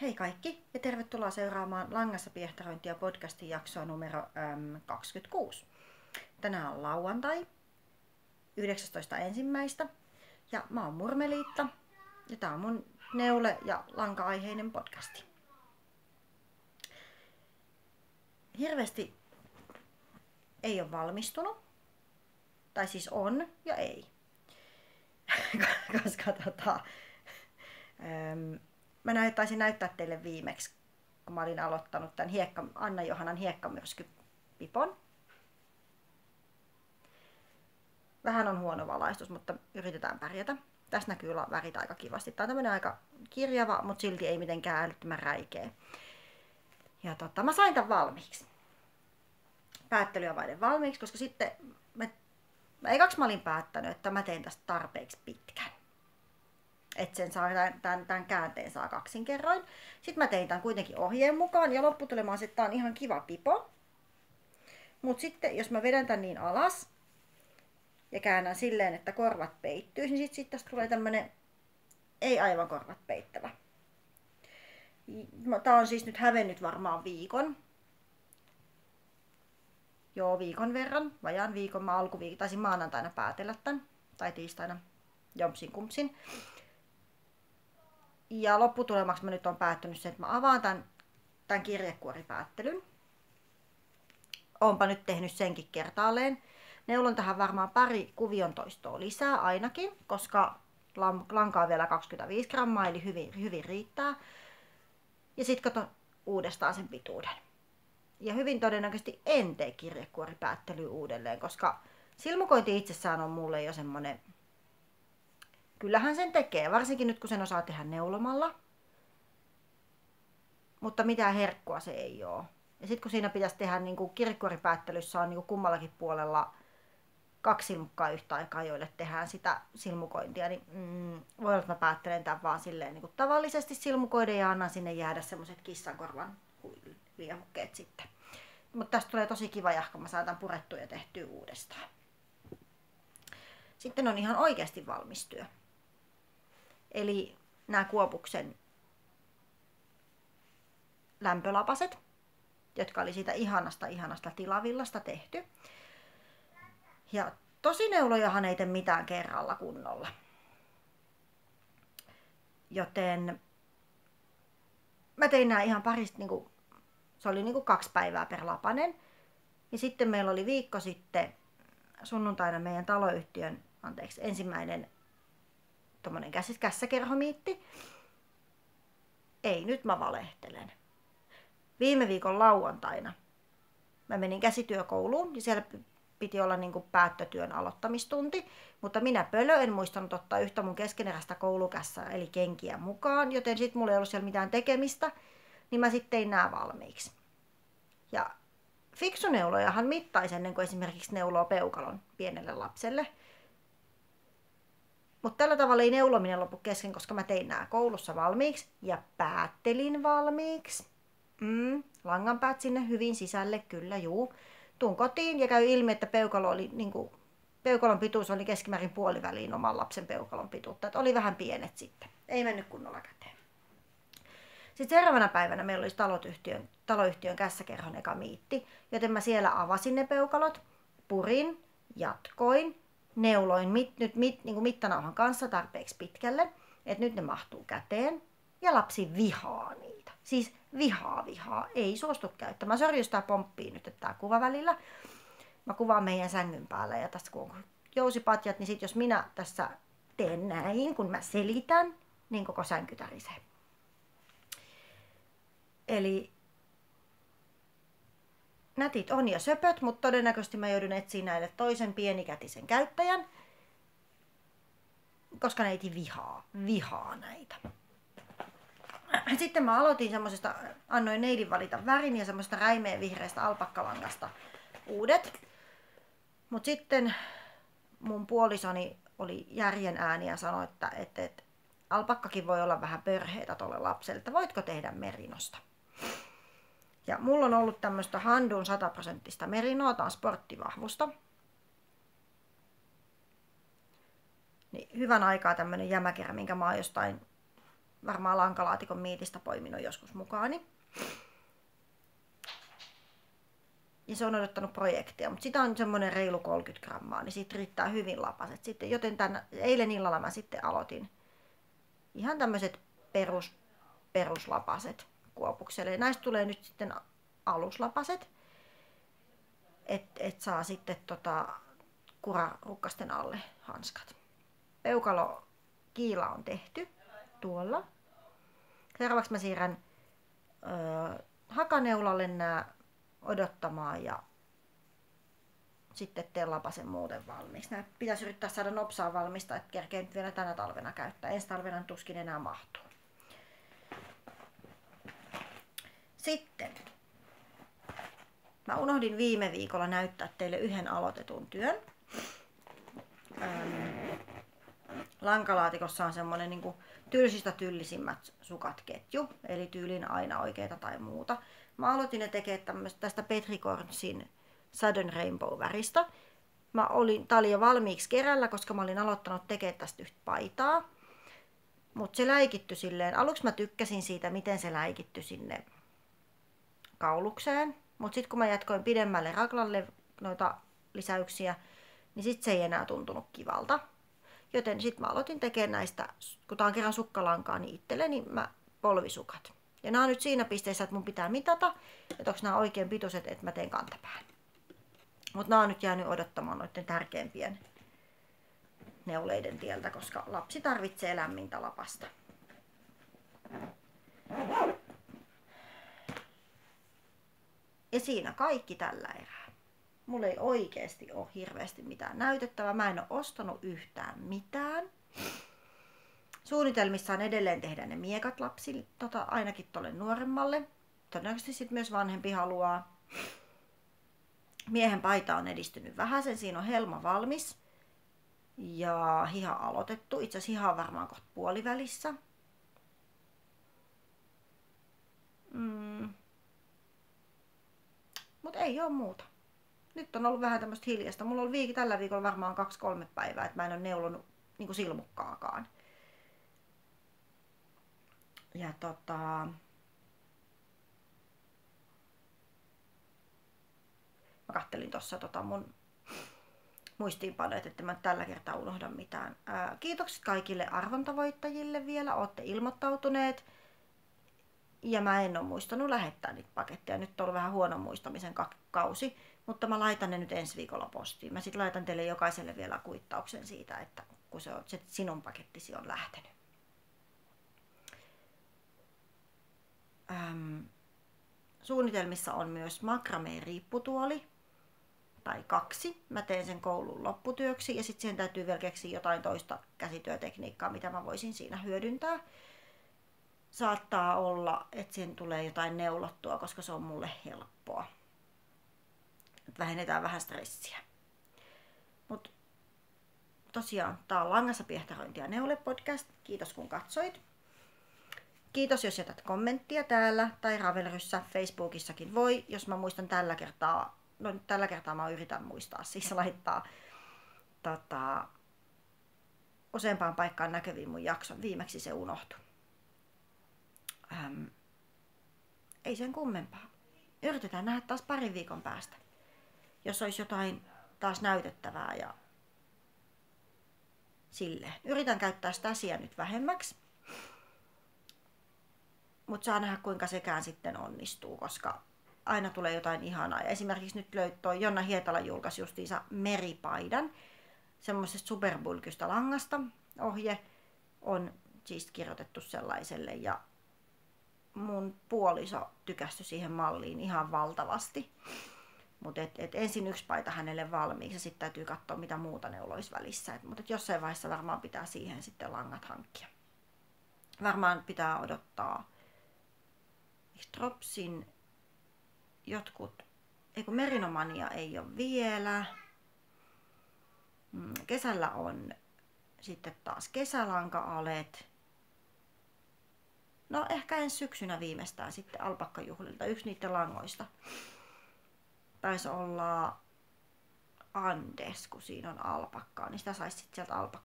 Hei kaikki ja tervetuloa seuraamaan Langassa piehtarointia podcastin jaksoa numero 26. Tänään on lauantai 19.1. ja mä oon Murmeliitta ja tää on mun neule- ja lanka-aiheinen podcasti. Hirveästi ei ole valmistunut, tai siis on ja ei. Koska mä taisin näyttää teille viimeksi, kun mä olin aloittanut tämän Anna-Johannan hiekkamyrskypipon. Vähän on huono valaistus, mutta yritetään pärjätä. Tässä näkyy värit aika kivasti. Tää on tämmönen aika kirjava, mutta silti ei mitenkään älyttömän räikeä. Ja mä sain tän valmiiksi. Päättelyä vaiden valmiiksi, koska sitten ekaksi mä olin päättänyt, että mä teen tästä tarpeeksi pitkän. Että sen saa, tämän käänteen saa kaksinkerroin. Sitten mä tein tämän kuitenkin ohjeen mukaan ja lopputulemaan se, että tää on ihan kiva pipo. Mut sitten jos mä vedän tän niin alas ja käännän silleen, että korvat peittyy, niin sit tästä tulee tämmönen ei aivan korvat peittävä. Tää on siis nyt hävennyt varmaan viikon. Joo, viikon verran. Vajaan viikon. Mä taisin maanantaina päätellä tän. Tai tiistaina. Jompsin kumpsin. Ja lopputulemaksi mä nyt on päättänyt sen, että mä avaan tämän kirjekuoripäättelyn. Oonpa nyt tehnyt senkin kertaalleen. Neulon tähän varmaan pari kuvion toistoa lisää ainakin, koska lankaa vielä 25 grammaa, eli hyvin riittää. Ja sit katon uudestaan sen pituuden. Ja hyvin todennäköisesti en tee kirjekuoripäättelyä uudelleen, koska silmukointi itsessään on mulle jo semmonen... Kyllähän sen tekee, varsinkin nyt kun sen osaa tehdä neulomalla. Mutta mitään herkkua se ei oo. Ja sit kun siinä pitäisi tehdä, niin kuin kirjekuoripäättelyssä on niin kuin kummallakin puolella 2 silmukkaa yhtä aikaa, joille tehdään sitä silmukointia, niin voi olla, että mä päättelen tämän vaan silleen niin kuin tavallisesti silmukoiden ja annan sinne jäädä semmoset kissankorvan liehukkeet sitten. Mutta tästä tulee tosi kiva jahka, mä saan tämän purettua ja tehtyä uudestaan. Sitten on ihan oikeasti valmis työ. Eli nämä Kuopuksen lämpölapaset, jotka oli siitä ihanasta tilavillasta tehty. Ja tosineulojahan ei tee mitään kerralla kunnolla. Joten mä tein nämä ihan parista, se oli 2 päivää per lapanen. Ja sitten meillä oli viikko sitten sunnuntaina meidän taloyhtiön, ensimmäinen tommonen kässäkerhomiitti. Ei, nyt mä valehtelen. Viime viikon lauantaina mä menin käsityökouluun ja siellä piti olla päättötyön aloittamistunti, mutta minä en muistanut ottaa yhtä mun keskeneräistä koulukässää eli kenkiä mukaan, joten sit mulla ei ollut siellä mitään tekemistä, niin mä sitten tein nää valmiiksi. Ja fiksuneulojahan mittaisi ennen kuin esimerkiksi neuloo peukalon pienelle lapselle. Mutta tällä tavalla ei neulominen lopu kesken, koska mä tein nää koulussa valmiiksi ja päättelin valmiiksi. Langanpäät sinne hyvin sisälle, kyllä juu. Tuun kotiin ja käy ilmi, että peukalon pituus oli keskimäärin puoliväliin oman lapsen peukalon pituutta. Et oli vähän pienet sitten. Ei mennyt kunnolla käteen. Sitten seuraavana päivänä meillä olisi taloyhtiön kässäkerhon eka miitti, joten mä siellä avasin ne peukalot, purin, jatkoin, neuloin mittanauhan kanssa tarpeeksi pitkälle, että nyt ne mahtuu käteen ja lapsi vihaa niitä. Siis vihaa, ei suostu käyttämään. Sori, jos tää pomppii nyt tää kuva välillä. Mä kuvaan meidän sängyn päällä ja tässä kun on jousipatjat, niin sit jos minä tässä teen näin, kun mä selitän, niin koko sänky tärisee. Eli nätit on ja söpöt, mutta todennäköisesti mä joudun etsiä näille toisen pienikätisen käyttäjän, koska neiti vihaa näitä. Sitten mä aloitin annoin neidin valita värin ja semmoista räimeen vihreästä alpakkalangasta uudet. Mut sitten mun puolisoni oli järjen ääni ja sanoi, että alpakkakin voi olla vähän pörheitä tolle lapselle, että voitko tehdä merinosta. Ja mulla on ollut tämmöistä Handun 100% merinoa, tää on sporttivahvusta. Niin hyvän aikaa tämmönen jämäkerä, minkä mä oon jostain varmaan lankalaatikon miitistä poiminut joskus mukaani. Ja se on odottanut projektia, mutta sitä on semmoinen reilu 30 grammaa, niin siitä riittää hyvin lapaset. Sitten, joten eilen illalla mä sitten aloitin ihan tämmöiset peruslapaset kuopukselle. Näistä tulee nyt sitten aluslapaset, et saa sitten kurarukkasten alle hanskat. Peukalo kiila on tehty tuolla. Seuraavaksi mä siirrän hakaneulalle nämä odottamaan ja sitten teen lapasen muuten valmiiksi. Nämä pitäisi yrittää saada nopsaa valmista, että kerkeen nyt vielä tänä talvena käyttää. Ensi talvena tuskin enää mahtuu. Sitten mä unohdin viime viikolla näyttää teille yhden aloitetun työn. Lankalaatikossa on semmonen niin kuin tylsistä tyllisimmät sukat ketju, eli tyylin aina oikeita tai muuta. Mä aloitin ne tekemään tästä Petrikornsin Sudden Rainbow-väristä. Tää oli jo valmiiksi kerällä, koska mä olin aloittanut tekemään tästä yhtä paitaa. Mutta se läikitty silleen, aluksi mä tykkäsin siitä, miten se läikitty sinne kaulukseen. Mutta sitten kun mä jatkoin pidemmälle raglalle noita lisäyksiä, niin sitten se ei enää tuntunut kivalta. Joten sitten mä aloitin tekemään näistä, kun tää on kerran sukkalankaa, niin itselleni mä polvisukat. Ja nämä on nyt siinä pisteessä, että mun pitää mitata, että onko nämä oikein pituiset, että mä teen kantapään. Mutta nämä on nyt jäänyt odottamaan noiden tärkeimpien neuleiden tieltä, koska lapsi tarvitsee lämmintä lapasta. Ja siinä kaikki tällä erää. Mulla ei oikeasti ole hirveästi mitään näytettävää. Mä en ole ostanut yhtään mitään. Suunnitelmissa on edelleen tehdä ne miekat lapsille, ainakin tolle nuoremmalle. Todennäköisesti sit myös vanhempi haluaa. Miehen paita on edistynyt vähäsen, siinä on helma valmis. Ja hiha aloitettu. Itse asiassa hiha on varmaan kohta puolivälissä. Mut ei oo muuta. Nyt on ollut vähän tämmöistä hiljasta. Mulla on tällä viikolla varmaan 2-3 päivää, että mä en ole neulonut niinku silmukkaakaan. Ja mä kattelin tossa mun muistiinpanoja, että mä tällä kertaa unohda mitään. Kiitokset kaikille arvontavoittajille vielä, ootte ilmoittautuneet. Ja mä en ole muistanut lähettää niitä paketteja. Nyt on ollut vähän huono muistamisen kausi, mutta mä laitan ne nyt ensi viikolla postiin. Mä sit laitan teille jokaiselle vielä kuittauksen siitä, että kun se sinun pakettisi on lähtenyt. Suunnitelmissa on myös makrameen riipputuoli tai 2. Mä teen sen koulun lopputyöksi ja sitten siihen täytyy vielä keksiä jotain toista käsityötekniikkaa, mitä mä voisin siinä hyödyntää. Saattaa olla, että siihen tulee jotain neulottua, koska se on mulle helppoa. Vähennetään vähän stressiä. Mut tosiaan, tää on Langassa piehtarointi ja neule podcast. Kiitos kun katsoit. Kiitos jos jätät kommenttia täällä tai Ravelryssä, Facebookissakin voi, jos mä muistan tällä kertaa. No nyt tällä kertaa mä yritän muistaa, siis laittaa useampaan paikkaan näkyviin mun jakson. Viimeksi se unohtui. Ei sen kummempaa. Yritetään nähdä taas parin viikon päästä. Jos olisi jotain taas näytettävää ja silleen. Yritän käyttää Stasia nyt vähemmäksi. Mutta saa nähdä kuinka sekään sitten onnistuu, koska aina tulee jotain ihanaa. Ja esimerkiksi nyt löytyi Jonna Hietala julkaisi justiinsa meripaidan semmoisesta superbulkystä langasta. Ohje on siis kirjoitettu sellaiselle ja mun puoliso tykästyi siihen malliin ihan valtavasti. Mutta ensin yksi paita hänelle valmiiksi ja sitten täytyy katsoa mitä muuta ne olisi välissä. Mutta jossain vaiheessa varmaan pitää siihen sitten langat hankkia. Varmaan pitää odottaa Dropsin jotkut, Merinomania ei ole vielä. Kesällä on sitten taas kesälanka-alet. No ehkä ensi syksynä viimeistään sitten alpakkajuhlilta. Yksi niiden langoista taisi olla Andes, kun siinä on alpakkaa, niin sitä saisi sitten sieltä